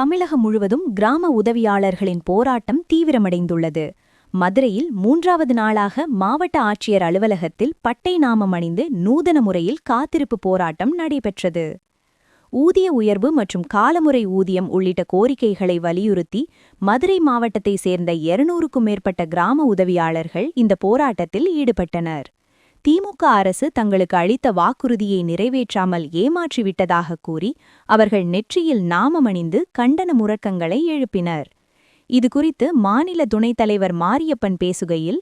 தமிழகம் முழுவதும் கிராம உதவியாளர்களின் போராட்டம் தீவிரமடைந்துள்ளது. மதுரையில் 3வது நாளாக மாவட்ட ஆட்சியர் அலுவலகத்தில் பட்டை நாமம் அணிந்து நூதன முறையில் காத்திருப்பு போராட்டம் நடைபெற்றது. ஊதிய உயர்வு மற்றும் காலமுறை ஊதியம் உள்ளிட்ட கோரிக்கைகளை வலியுறுத்தி மதுரை மாவட்டத்தைச் சேர்ந்த 200க்கும் மேற்பட்ட கிராம உதவியாளர்கள் இந்த போராட்டத்தில் ஈடுபட்டனர். திமுக அரசு தங்களுக்கு அளித்த வாக்குறுதியை நிறைவேற்றாமல் ஏமாற்றிவிட்டதாக கூறி அவர்கள் நெற்றியில் நாமமணிந்து கண்டன முழக்கங்களை எழுப்பினர். இதுகுறித்து மாநில துணைத் தலைவர் மாரியப்பன் பேசுகையில்,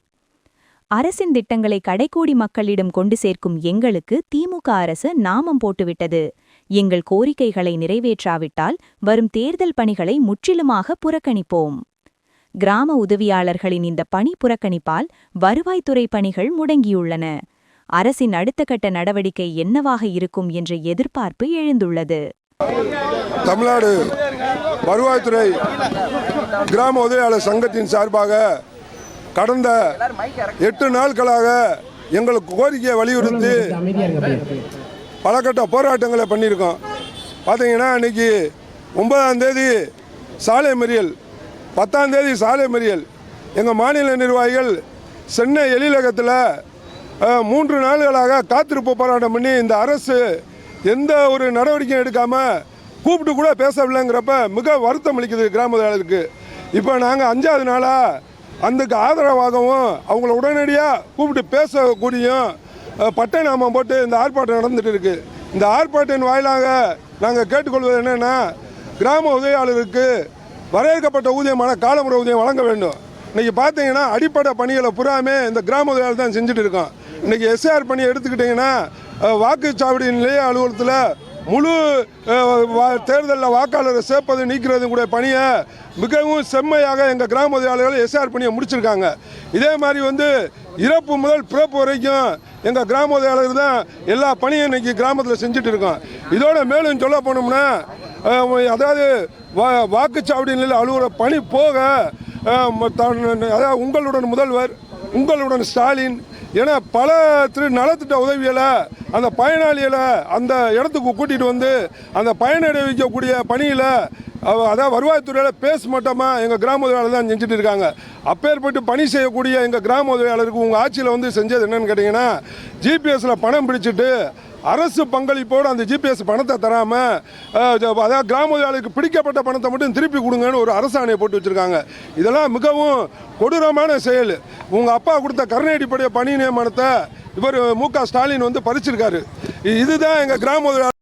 அரசின் திட்டங்களை கடைக்கோடி மக்களிடம் கொண்டு சேர்க்கும் எங்களுக்கு திமுக அரசு நாமம் போட்டுவிட்டது. எங்கள் கோரிக்கைகளை நிறைவேற்றாவிட்டால் வரும் தேர்தல் பணிகளை முற்றிலுமாக புறக்கணிப்போம். கிராம உதவியாளர்களின் இந்த பணி புறக்கணிப்பால் வருவாய்த்துறை பணிகள் முடங்கியுள்ளன. அரசின் அடுத்த கட்ட நடவடிக்கை என்னவாக இருக்கும் என்ற எதிர்பார்ப்பு எழுந்துள்ளது. தமிழ்நாடு வருவாய்த்துறை கிராம உதவியாளர் சங்கத்தின் சார்பாக கடந்த 8 நாட்களாக எங்களுக்கு கோரிக்கையை வலியுறுத்தி பல கட்ட போராட்டங்களை பண்ணியிருக்கோம். பார்த்தீங்கன்னா இன்னைக்கு 9ஆம் தேதி சாலை மறியல், 10ஆம் தேதி சாலை மறியல். எங்கள் மாநில நிர்வாகிகள் சென்னை எழிலகத்தில் 3 நாள்களாக காத்திருப்பு போராட்டம் பண்ணி இந்த அரசு எந்த ஒரு நடவடிக்கையும் எடுக்காமல் கூப்பிட்டு கூட பேசவில்லைங்கிறப்ப மிக வருத்தம் அளிக்குது கிராம உதவியாளருக்கு. இப்போ நாங்கள் 5வது நாளாக அதுக்கு ஆதரவாகவும் அவங்கள உடனடியாக கூப்பிட்டு பேசக்கூடியும் பட்டை நாமம் போட்டு இந்த ஆர்ப்பாட்டம் நடந்துட்டு இருக்கு. இந்த ஆர்ப்பாட்டின் வாயிலாக நாங்கள் கேட்டுக்கொள்வது என்னென்னா, கிராம உதவியாளருக்கு வரையறுக்கப்பட்ட ஊதியமான காலமுறை ஊதியம் வழங்க வேண்டும். இன்றைக்கி பார்த்தீங்கன்னா அடிப்படை பணிகளை புறாமே இந்த கிராம உதவியாளர் தான் செஞ்சுட்டு இருக்கோம். இன்றைக்கி எஸ்ஆர் பணியை எடுத்துக்கிட்டிங்கன்னா வாக்குச்சாவடி நிலைய அலுவலகத்தில் முழு தேர்தலில் வாக்காளரை சேர்ப்பது நீக்கிறதும் கூட பணியை மிகவும் செம்மையாக எங்கள் கிராம உதவியாளர்கள் எஸ்ஆர் பணியை முடிச்சிருக்காங்க. இதே மாதிரி இறப்பு முதல் பிறப்பு வரைக்கும் எங்கள் கிராம உதவியாளர் தான் எல்லா பணியும் இன்றைக்கி கிராமத்தில் செஞ்சுட்டு இருக்கோம். இதோட மேலும் சொல்ல போனோம்னா, அதாவது வாக்குச்சாவடி நிலைய அலுவலர் பணி போக அதாவது உங்களுடன் முதல்வர், உங்களுடன் ஸ்டாலின் என பல நலத்திட்ட உதவிகளை அந்த பயனாளிகளை அந்த இடத்துக்கு கூட்டிகிட்டு அந்த பயனடை வைக்கக்கூடிய பணியில் அதாவது வருவாய்த்துறையில் பேச மாட்டோமா எங்கள் கிராம உதவியாளர் தான் செஞ்சுட்டு இருக்காங்க. அப்பேற்பட்டு பணி செய்யக்கூடிய எங்கள் கிராம உதவியாளருக்கு உங்கள் ஆட்சியில் செஞ்சது என்னன்னு கேட்டிங்கன்னா, ஜிபிஎஸ்சில் பணம் பிடிச்சிட்டு அரசு பங்களிப்போடு அந்த ஜிபிஎஸ் பணத்தை தராமல் அதாவது கிராம உதவியாளருக்கு பிடிக்கப்பட்ட பணத்தை மட்டும் திருப்பி கொடுங்கன்னு ஒரு அரசாணையை போட்டு வச்சுருக்காங்க. இதெல்லாம் மிகவும் கொடூரமான செயல். உங்கள் அப்பா கொடுத்த கருணை அடிப்படை பணி நியமனத்தை இவர் மு.க. ஸ்டாலின் பறிச்சிருக்காரு. இதுதான் எங்கள் கிராம உதவியாளர்